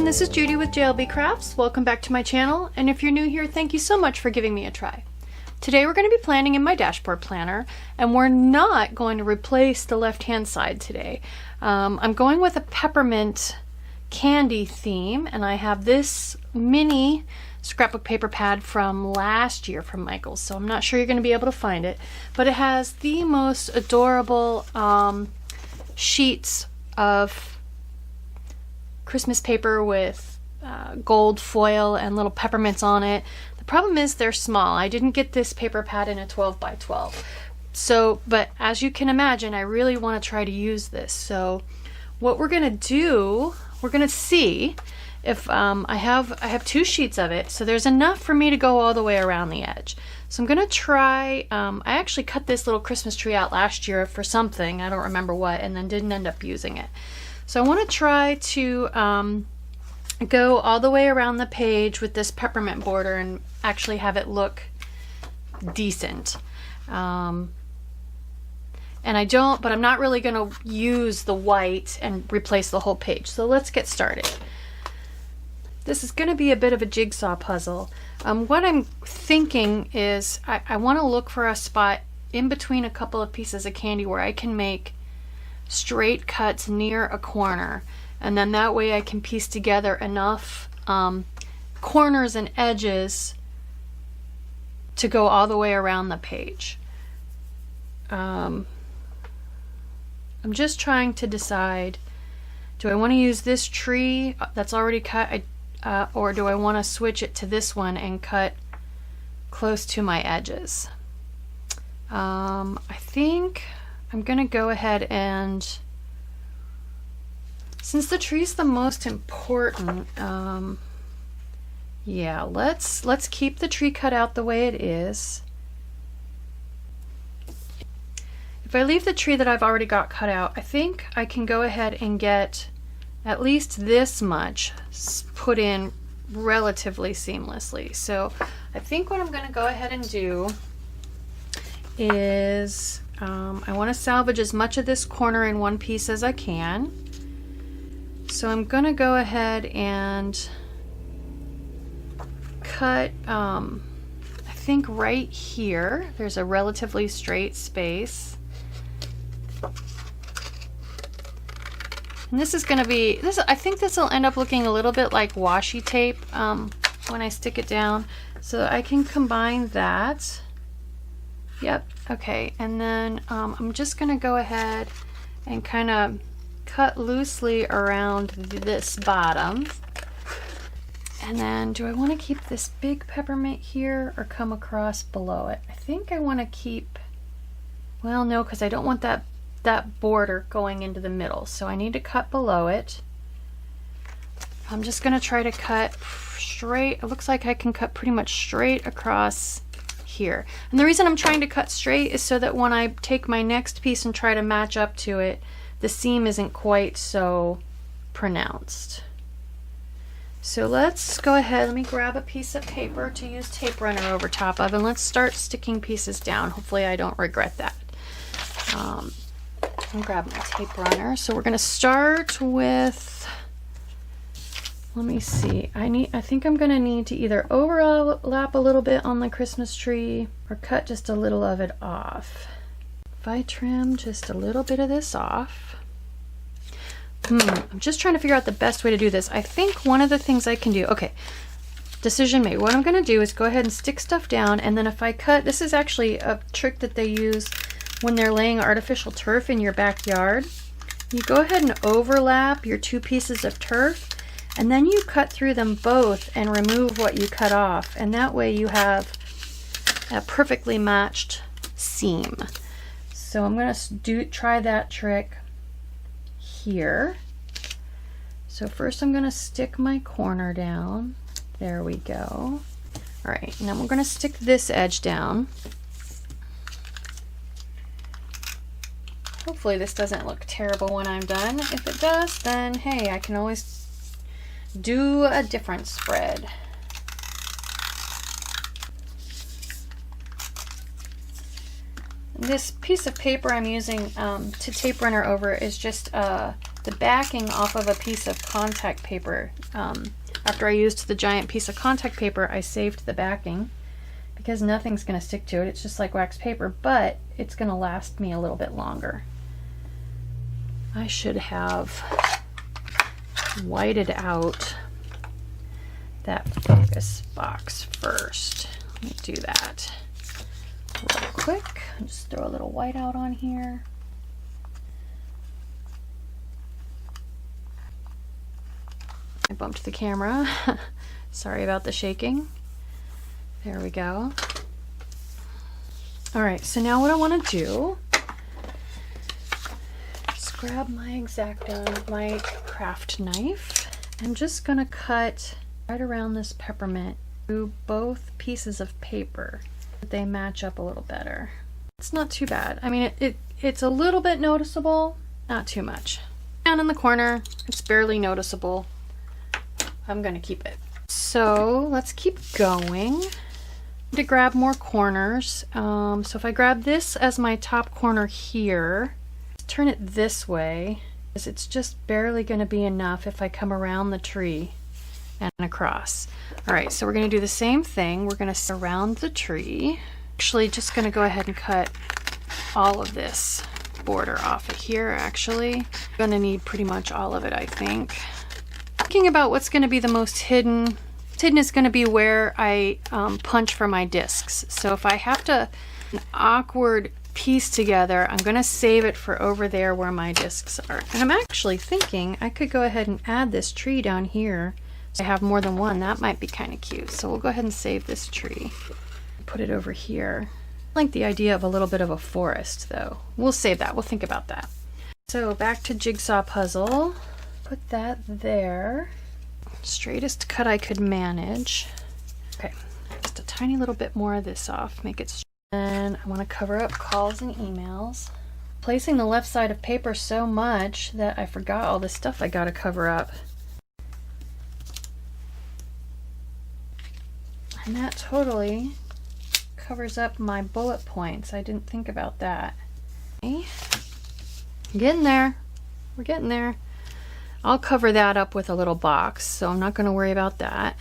this is Judy with JLBCrafts. Welcome back to my channel, and if you're new here, thank you so much for giving me a try. Today we're going to be planning in my dashboard planner, and we're not going to replace the left-hand side today. I'm going with a peppermint candy theme, and I have this mini scrapbook paper pad from last year from Michaels, so I'm not sure you're going to be able to find it, but it has the most adorable sheets of Christmas paper with gold foil and little peppermints on it. The problem is they're small. I didn't get this paper pad in a 12 by 12. So, but as you can imagine, I really want to try to use this. So what we're going to do, we're going to see if I have 2 sheets of it. So there's enough for me to go all the way around the edge. So I'm going to try, I actually cut this little Christmas tree out last year for something, I don't remember what, and then didn't end up using it. So I want to try to go all the way around the page with this peppermint border and actually have it look decent. And but I'm not really going to use the white and replace the whole page. So let's get started. This is going to be a bit of a jigsaw puzzle. What I'm thinking is I want to look for a spot in between a couple of pieces of candy where I can make straight cuts near a corner, and then that way I can piece together enough corners and edges to go all the way around the page. I'm just trying to decide, do I want to use this tree that's already cut, or do I want to switch it to this one and cut close to my edges? I think I'm gonna go ahead and, since the tree's the most important, yeah, let's keep the tree cut out the way it is. If I leave the tree that I've already got cut out, I think I can go ahead and get at least this much put in relatively seamlessly. So I think what I'm gonna go ahead and do is I want to salvage as much of this corner in one piece as I can. So I'm going to go ahead and cut, I think right here, there's a relatively straight space. And this is going to be, I think this will end up looking a little bit like washi tape when I stick it down. So I can combine that. Yep, okay, and then I'm just going to go ahead and kind of cut loosely around this bottom. And then do I want to keep this big peppermint here or come across below it? I think I want to keep, well, no, because I don't want that border going into the middle, so I need to cut below it. I'm just going to try to cut straight. It looks like I can cut pretty much straight across here. And the reason I'm trying to cut straight is so that when I take my next piece and try to match up to it, the seam isn't quite so pronounced. So let's go ahead, let me grab a piece of paper to use tape runner over top of, and let's start sticking pieces down. Hopefully I don't regret that. I'll grab my tape runner. So we're going to start with, let me see, I think I'm going to need to either overlap a little bit on the Christmas tree or cut just a little of it off. If I trim just a little bit of this off. I'm just trying to figure out the best way to do this. I think one of the things I can do, okay, decision made. What I'm going to do is go ahead and stick stuff down, and then if I cut, this is actually a trick that they use when they're laying artificial turf in your backyard. You go ahead and overlap your 2 pieces of turf, and then you cut through them both and remove what you cut off, and that way you have a perfectly matched seam. So I'm going to try that trick here. So first I'm going to stick my corner down. There we go. All right, and then we're going to stick this edge down. Hopefully this doesn't look terrible when I'm done. If it does, then hey, I can always do a different spread. This piece of paper I'm using to tape runner over is just a the backing off of a piece of contact paper. After I used the giant piece of contact paper, I saved the backing because nothing's going to stick to it. It's just like wax paper, but it's going to last me a little bit longer. I should have whited out that focus box first. Let me do that real quick. I'll just throw a little white out on here. I bumped the camera. Sorry about the shaking. There we go. All right, so now what I want to do is grab my X-Acto, my craft knife. I'm just going to cut right around this peppermint through both pieces of paper. They match up a little better. It's not too bad. I mean, it's a little bit noticeable, not too much. Down in the corner, it's barely noticeable. I'm gonna keep it. So let's keep going. To grab more corners. So if I grab this as my top corner here, turn it this way, because it's just barely gonna be enough if I come around the tree and across. All right, so we're gonna do the same thing. We're gonna surround the tree. Actually, just gonna go ahead and cut all of this border off of here, actually. Gonna need pretty much all of it, I think. Thinking about what's gonna be the most hidden. Hidden is gonna be where I punch for my discs. So if I have to an awkward piece together, I'm gonna save it for over there where my discs are. And I'm actually thinking I could go ahead and add this tree down here. So I have more than one. That might be kind of cute. So we'll go ahead and save this tree. Put it over here. I like the idea of a little bit of a forest though. We'll save that. We'll think about that. So back to jigsaw puzzle. Put that there. Straightest cut I could manage. Okay, just a tiny little bit more of this off. Make it straight. And I want to cover up calls and emails. Placing the left side of paper so much that I forgot all the stuff I got to cover up. And that totally covers up my bullet points. I didn't think about that. Okay. Getting there. We're getting there. I'll cover that up with a little box, so I'm not going to worry about that.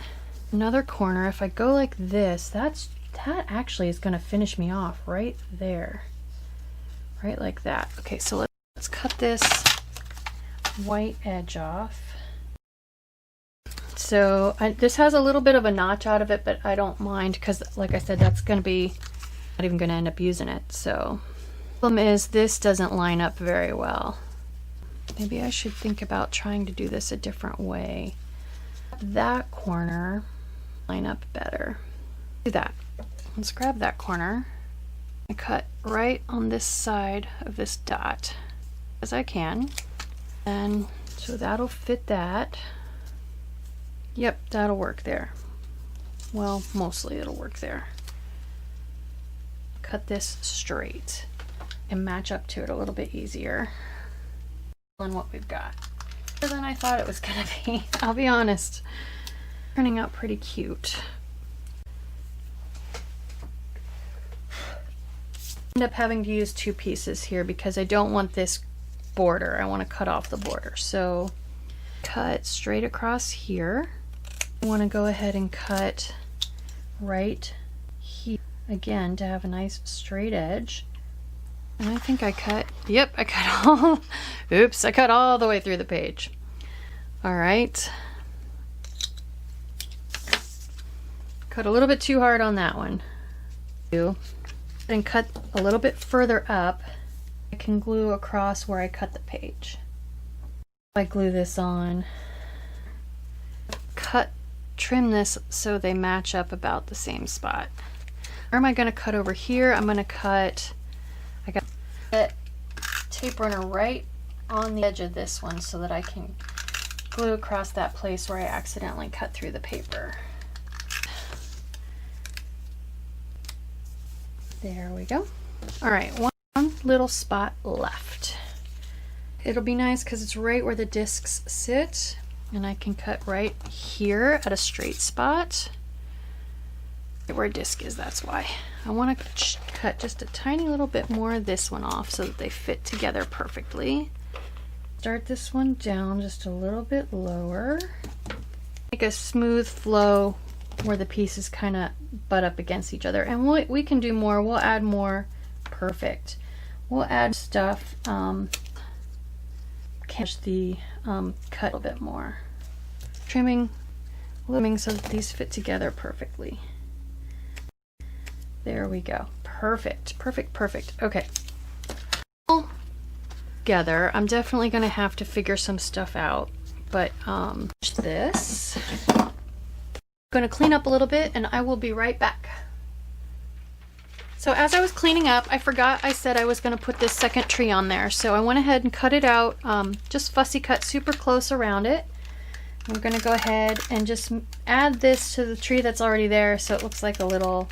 Another corner, if I go like this, that actually is going to finish me off right there. Right like that. Okay, so let's cut this white edge off. So this has a little bit of a notch out of it, but I don't mind because, like I said, that's going to be not even going to end up using it. So the problem is this doesn't line up very well. Maybe I should think about trying to do this a different way. That corner line up better. Do that. Let's grab that corner. I cut right on this side of this dot as I can, and so that'll fit that. Yep, that'll work there. Well, mostly it'll work there. Cut this straight and match up to it a little bit easier than what we've got. Better than I thought it was gonna be, I'll be honest. Turning out pretty cute. End up having to use two pieces here because I don't want this border. I want to cut off the border. So cut straight across here. I want to go ahead and cut right here again to have a nice straight edge. And I think I cut, yep, I cut all, oops, I cut all the way through the page. All right. Cut a little bit too hard on that one. And cut a little bit further up. I can glue across where I cut the page. I glue this on. Trim this so they match up about the same spot. Where am I going to cut over here? I'm going to cut, I got that tape runner right on the edge of this one so that I can glue across that place where I accidentally cut through the paper. There we go. All right, one little spot left. It'll be nice because it's right where the discs sit, and I can cut right here at a straight spot. Right where a disc is, that's why. I want to cut just a tiny little bit more of this one off so that they fit together perfectly. start this one down just a little bit lower. Make a smooth flow where the pieces kind of butt up against each other. And we can do more. We'll add more. Perfect. We'll add stuff. Catch the cut a little bit more. Trimming so that these fit together perfectly. There we go. Perfect. Perfect. Perfect. Okay. Together, I'm definitely going to have to figure some stuff out. But this. I'm going to clean up a little bit and I will be right back. So as I was cleaning up, I forgot I said I was going to put this second tree on there. So I went ahead and cut it out, just fussy cut super close around it. I'm going to go ahead and just add this to the tree that's already there so it looks like a little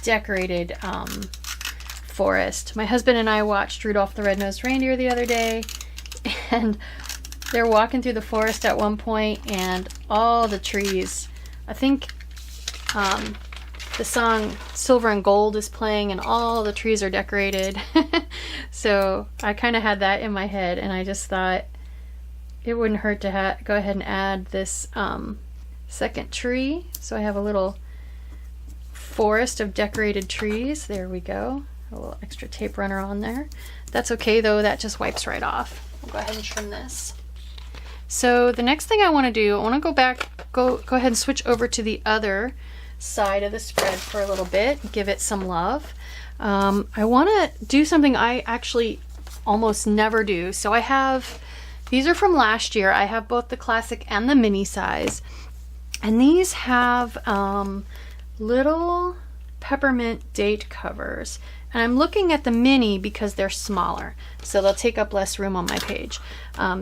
decorated forest. My husband and I watched Rudolph the Red-Nosed Reindeer the other day, and they're walking through the forest at one point and all the trees, I think the song Silver and Gold is playing and all the trees are decorated. So I kind of had that in my head and I just thought it wouldn't hurt to go ahead and add this second tree. So I have a little forest of decorated trees. There we go. A little extra tape runner on there. That's okay though, that just wipes right off. We'll go ahead and trim this. So the next thing I want to do, I want to go ahead and switch over to the other side of the spread for a little bit, give it some love. I want to do something I actually almost never do. So I have, these are from last year. I have both the classic and the mini size. And these have little peppermint date covers. And I'm looking at the mini because they're smaller, so they'll take up less room on my page.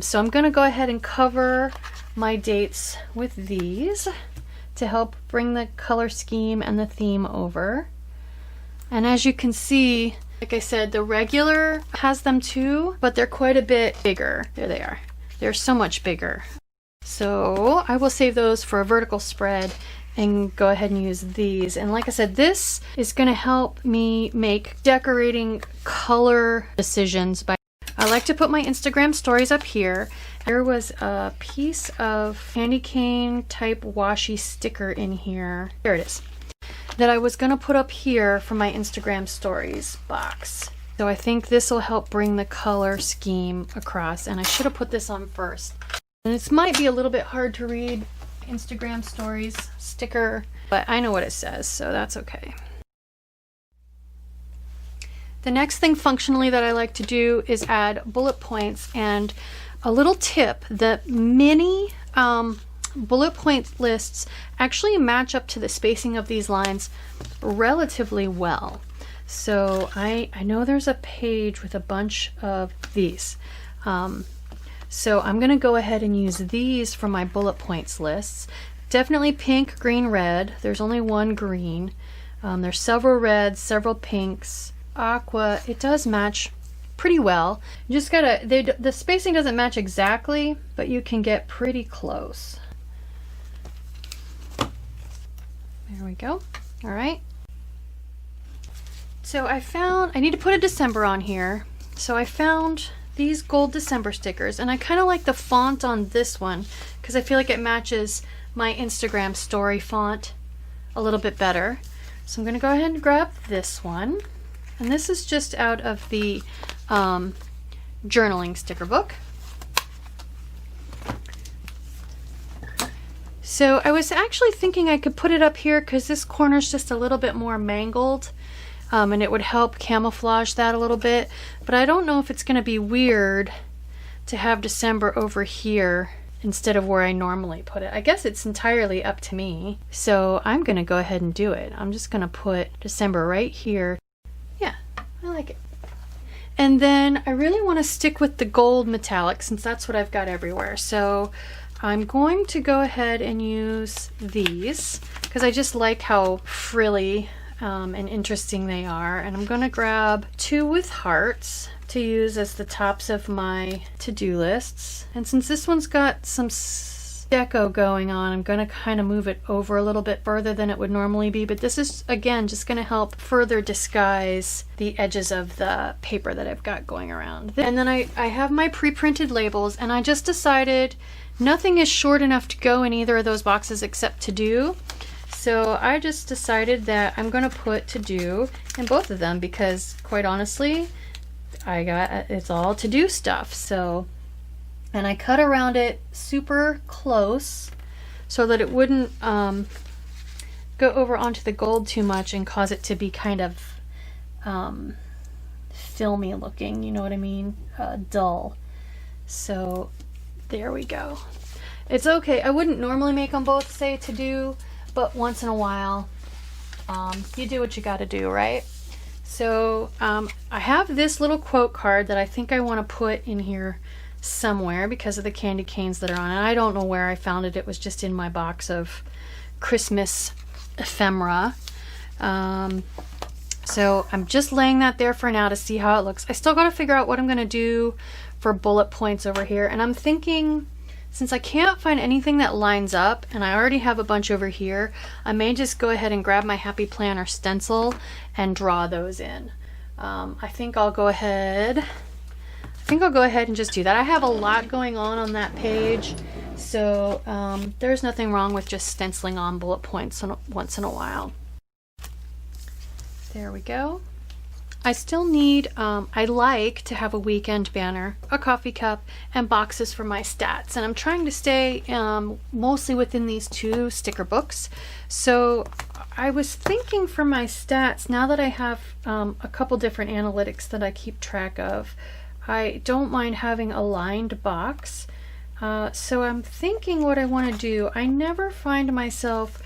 So I'm going to go ahead and cover my dates with these to help bring the color scheme and the theme over. And as you can see, like I said, the regular has them too, but they're quite a bit bigger. There they are. They're so much bigger. So I will save those for a vertical spread and go ahead and use these. And like I said, this is going to help me make decorating color decisions. I like to put my Instagram stories up here. There was a piece of candy cane type washi sticker in here. There it is. That I was going to put up here for my Instagram stories box. So I think this will help bring the color scheme across. And I should have put this on first. And this might be a little bit hard to read. Instagram stories sticker, but I know what it says, so that's okay. The next thing functionally that I like to do is add bullet points, and a little tip, the mini bullet point lists actually match up to the spacing of these lines relatively well. So I know there's a page with a bunch of these. So I'm going to go ahead and use these for my bullet points lists. Definitely pink, green, red. There's only one green. There's several reds, several pinks. Aqua, it does match pretty well. You just gotta, the spacing doesn't match exactly, but you can get pretty close. There we go. All right. So I need to put a December on here. So I found these gold December stickers, and I kind of like the font on this one because I feel like it matches my Instagram story font a little bit better. So I'm going to go ahead and grab this one, and this is just out of the journaling sticker book. So I was actually thinking I could put it up here because this corner's just a little bit more mangled. And it would help camouflage that a little bit, but I don't know if it's going to be weird to have December over here instead of where I normally put it. I guess it's entirely up to me, so I'm going to go ahead and do it. I'm just going to put December right here. Yeah, I like it. And then I really want to stick with the gold metallic since that's what I've got everywhere. So I'm going to go ahead and use these because I just like how frilly and interesting they are. And I'm going to grab 2 with hearts to use as the tops of my to-do lists. And since this one's got some deco going on. I'm going to kind of move it over a little bit further than it would normally be, but this is again just going to help further disguise the edges of the paper that I've got going around. And then I have my pre-printed labels, and I just decided nothing is short enough to go in either of those boxes except to do. So I just decided that I'm going to put to do in both of them, because quite honestly it's all to do stuff. So, and I cut around it super close so that it wouldn't go over onto the gold too much and cause it to be kind of filmy looking, you know what I mean, dull. So there we go. It's okay. I wouldn't normally make them both say to do, but once in a while you do what you got to do, right? So I have this little quote card that I think I want to put in here somewhere because of the candy canes that are on it. I don't know where I found it. It was just in my box of Christmas ephemera. So I'm just laying that there for now to see how it looks. I still got to figure out what I'm going to do for bullet points over here. And I'm thinking, since I can't find anything that lines up, and I already have a bunch over here, I may just go ahead and grab my Happy Planner stencil and draw those in. I think I'll go ahead and just do that. I have a lot going on that page, so there's nothing wrong with just stenciling on bullet points once in a while. There we go. I still need, I like to have a weekend banner, a coffee cup, and boxes for my stats. And I'm trying to stay mostly within these two sticker books. So I was thinking for my stats, now that I have a couple different analytics that I keep track of, I don't mind having a lined box. So I'm thinking what I want to do. I never find myself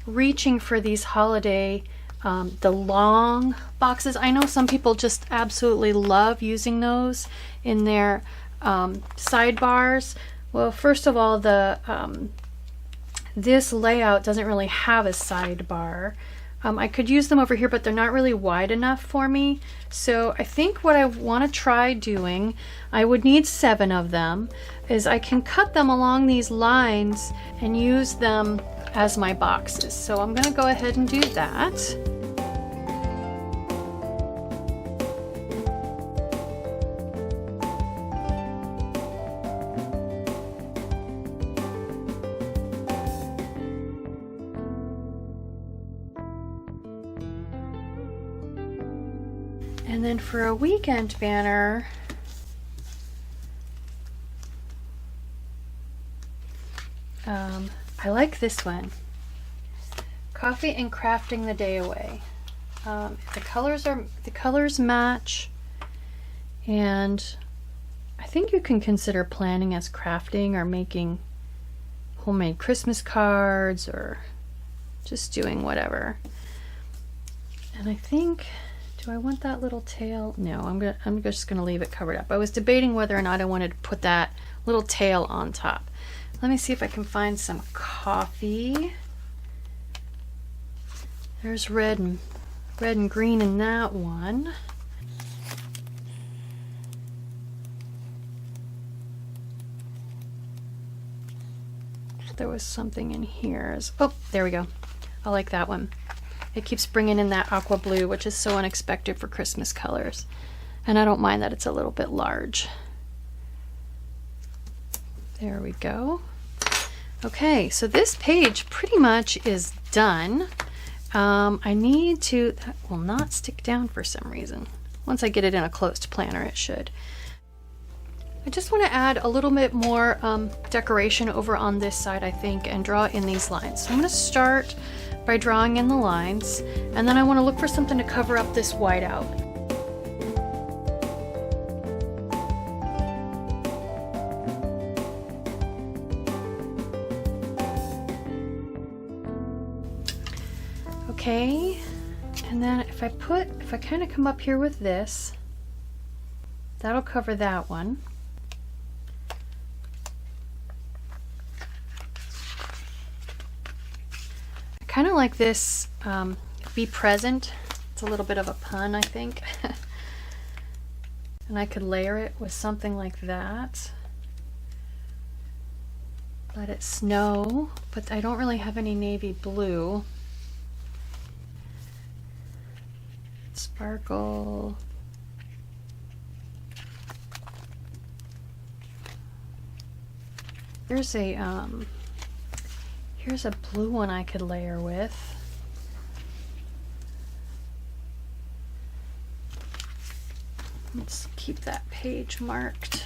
reaching for these holiday the long boxes. I know some people just absolutely love using those in their sidebars. Well, first of all, this layout doesn't really have a sidebar. I could use them over here, but they're not really wide enough for me. So I think what I want to try doing, I would need 7 of them, is I can cut them along these lines and use them as my boxes. So I'm going to go ahead and do that. And then for a weekend banner, I like this one. Coffee and crafting the day away. The colors match, and I think you can consider planning as crafting or making homemade Christmas cards or just doing whatever. And I think, do I want that little tail? No, I'm just gonna leave it covered up. I was debating whether or not I wanted to put that little tail on top. Let me see if I can find some coffee. There's red and green in that one. There was something in here. Oh, there we go. I like that one. It keeps bringing in that aqua blue, which is so unexpected for Christmas colors. And I don't mind that it's a little bit large. There we go. Okay, so this page pretty much is done. I need to, that will not stick down for some reason. Once I get it in a closed planner, it should. I just want to add a little bit more decoration over on this side, I think, and draw in these lines. So I'm going to start by drawing in the lines, and then I want to look for something to cover up this whiteout. Okay, and then if I kind of come up here with this, that'll cover that one. I kind of like this, be present. It's a little bit of a pun, I think. And I could layer it with something like that. Let It Snow, but I don't really have any navy blue. Sparkle. Here's a blue one I could layer with. Let's keep that page marked.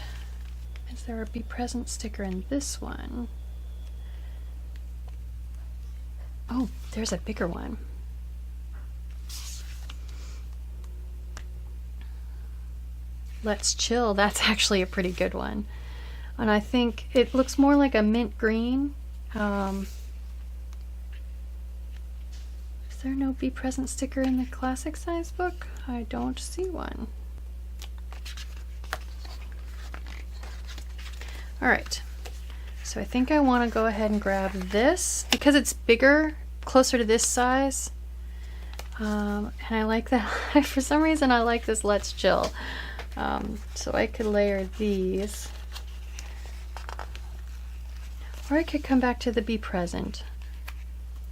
Is there a Be Present sticker in this one? Oh, there's a bigger one. Let's Chill, that's actually a pretty good one. And I think it looks more like a mint green. Is there no Be Present sticker in the classic size book? I don't see one. All right, so I think I want to go ahead and grab this because it's bigger, closer to this size. And I like that. For some reason, I like this Let's Chill. So I could layer these. Or I could come back to the Be Present.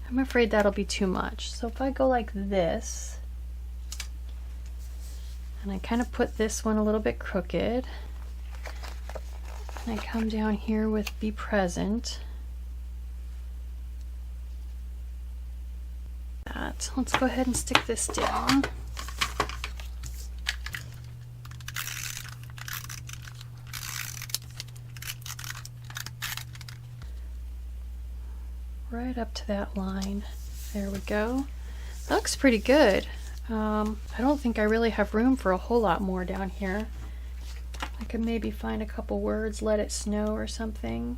I'm afraid that'll be too much. So if I go like this, and I kind of put this one a little bit crooked, and I come down here with Be Present. Let's go ahead and stick this down. Right up to that line. There we go. That looks pretty good. I don't think I really have room for a whole lot more down here. I could maybe find a couple words, Let It Snow or something.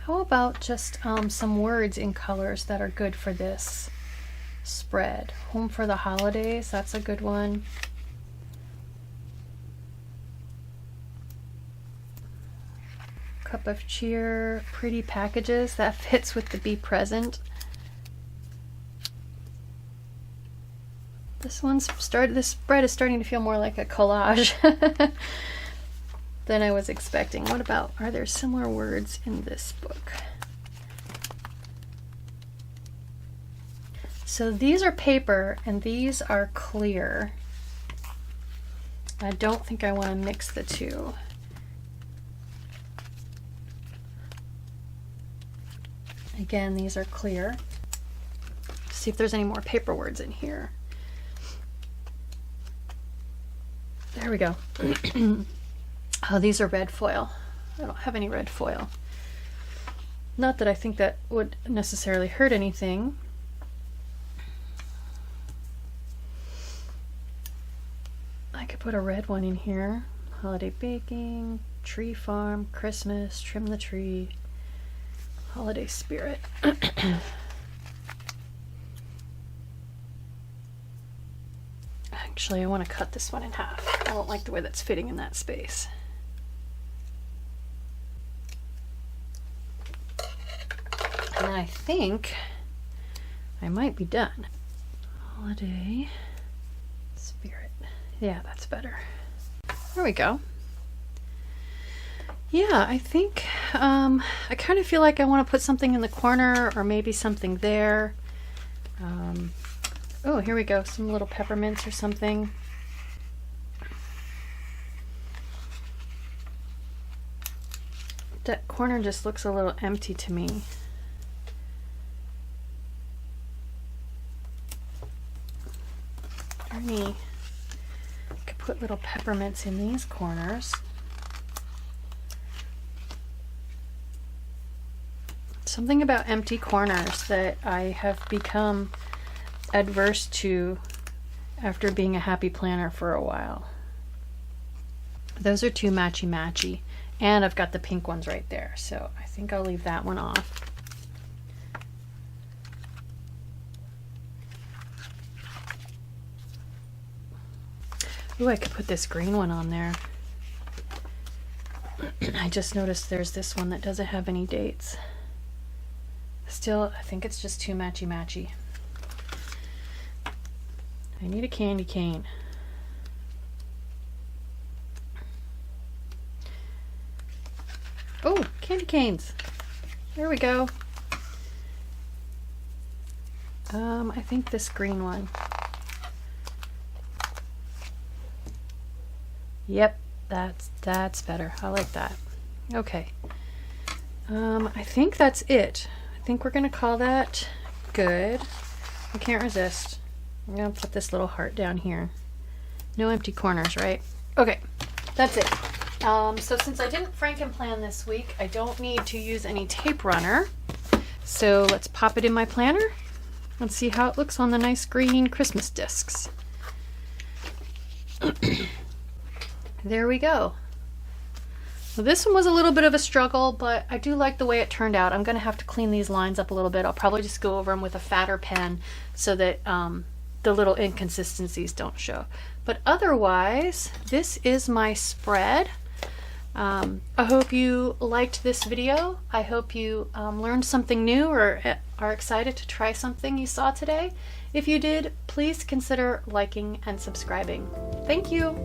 How about just some words in colors that are good for this spread? Home for the Holidays, that's a good one. Cup of Cheer, Pretty Packages, that fits with the Be Present. This spread is starting to feel more like a collage than I was expecting. What about, are there similar words in this book? So these are paper and these are clear. I don't think I want to mix the two. Again, these are clear. See if there's any more paper words in here. There we go. Oh, these are red foil. I don't have any red foil. Not that I think that would necessarily hurt anything. I could put a red one in here. Holiday baking, tree farm, Christmas, trim the tree, holiday spirit. Actually, I want to cut this one in half. I don't like the way that's fitting in that space. And I think I might be done. Holiday spirit. Yeah, that's better. There we go. Yeah, I think I kind of feel like I want to put something in the corner or maybe something there. Oh, here we go. Some little peppermints or something. That corner just looks a little empty to me. I could put little peppermints in these corners. Something about empty corners that I have become adverse to after being a happy planner for a while. Those are too matchy-matchy, and I've got the pink ones right there, so I think I'll leave that one off. Ooh, I could put this green one on there. I just noticed there's this one that doesn't have any dates. Still, I think it's just too matchy-matchy. I need a candy cane. Oh, candy canes. There we go. I think this green one. Yep, that's better. I like that. Okay. I think that's it. I think we're gonna call that good. I can't resist. I'm gonna put this little heart down here. No empty corners, right? Okay, that's it. So since I didn't Franken-plan this week, I don't need to use any tape runner. So let's pop it in my planner. Let's see how it looks on the nice green Christmas discs. There we go. Well, this one was a little bit of a struggle, but I do like the way it turned out. I'm going to have to clean these lines up a little bit. I'll probably just go over them with a fatter pen so that the little inconsistencies don't show. But otherwise, this is my spread. I hope you liked this video. I hope you learned something new or are excited to try something you saw today. If you did, please consider liking and subscribing. Thank you.